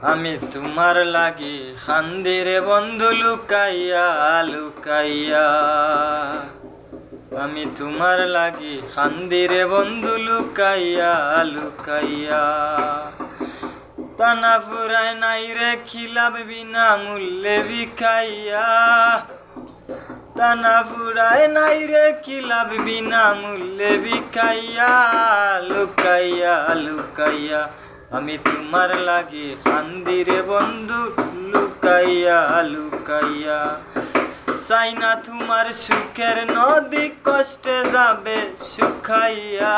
আমি তোমার লাগি খান্দি রে বন্ধু লুকাইয়া লুকাইয়া। আমি তোমার লাগি খান্দি রে বন্ধু লুকাইয়া লুকাইয়া। টানা ফুরায় নাই রে খিলাপ বিনা মূল্যে বিকাইয়া। টানা ফুরায় নাই রে খিলাপ বিনা মূল্যে বিকাইয়া লুকাইয়া লুকাইয়া। আমি তোমার লাগি কান্দি রে বন্ধু লুকাইয়া লুকাইয়া। চাই না তোমার সুখের নদী কষ্টে যাবে শুকাইয়া।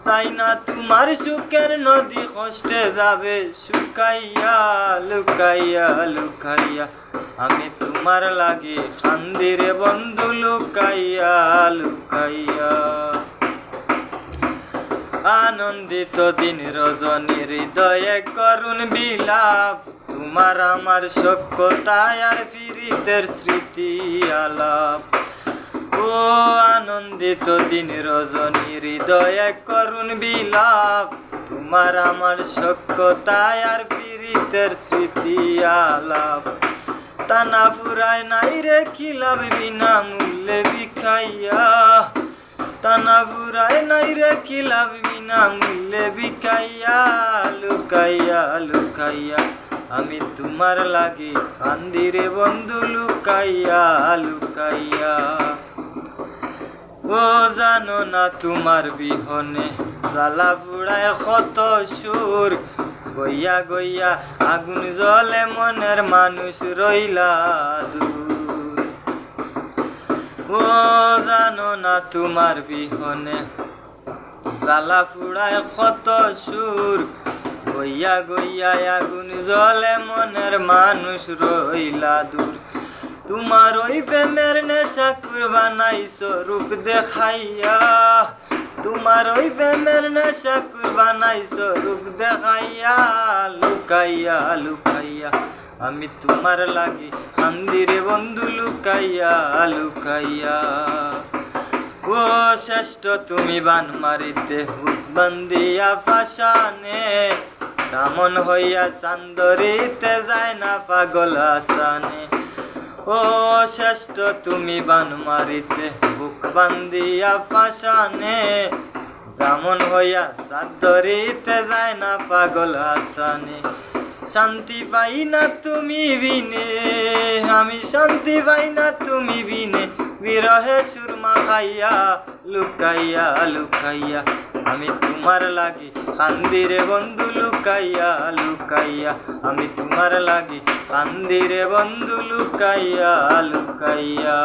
চাই না তোমার সুখের নদী কষ্টে যাবে শুকাইয়া লুকাইয়া লুকাইয়া। আমি তোমার লাগি কান্দি রে বন্ধু লুকাইয়া লুকাইয়া। আনন্দিত দিন রজনী হৃদয়ে করুণ বিলাপ। তোমার আমার সখ্যতায় আর ফিরিতের স্মৃতি আলাপ। ও আনন্দিত দিন রজনী হৃদয়ে করুণ বিলাপ। তোমার আমার সখ্যতায় আর ফিরিতের স্মৃতি আলাপ। টানা ফুরায় নাই রে খিলাপ বিনা মূল্যে বিকাইয়া। টানা ফুরায় নাই রে খিলাপ বিনা মূল্যে বিকাইয়া লুকাইয়া লুকাইয়া। আমি তোমার লাগি কান্দি রে বন্ধু লুকাইয়া লুকাইয়া। ও জানো না তোমার বিহনে জ্বালা পুড়ায় কত সুর। গইয়া গইয়া আগুন জ্বলে মনের মানুষ রইলা দূর। ও জানো না তোমার বিহনে জ্বালা পুড়ায় কত সুর। গইয়া গইয়া আগুন জ্বলে মনের মানুষ রইলা দূর। তোমার ওই প্রেমের নেশা কুরবানাইছো রূপ দেখাইয়া। তোমার ওই প্রেমের নেশা কুরবানাইছো রূপ দেখাইয়া লুকাইয়া লুকাইয়া। আমি তোমার লাগি কান্দি রে বন্ধু লুকাইয়া লুকাইয়া। ও শ্রেষ্ঠ তুমি বান মারিতে হুক বান্দিয়া ফাঁসানে। রামন হইয়া চান্দরিতে যায় না পাগল আসানে। ও শ্রেষ্ঠ তুমি বান মারিতে বুক বান্দিয়া ফাঁসানে। ব্রাহ্মণ হইয়া চাঁদরিতে যায় না পাগল আসানে। শান্তি পাই না তুমি বিনে আমি শান্তি পাই না তুমি বিনে। বিরহে সুরমা খাইয়া লুকাইয়া লুকাইয়া। আমি তোমার লাগি কান্দি রে বন্ধু লুকাইয়া লুকাইয়া। আমি তোমার লাগি কান্দি রে বন্ধু লুকাইয়া লুকাইয়া।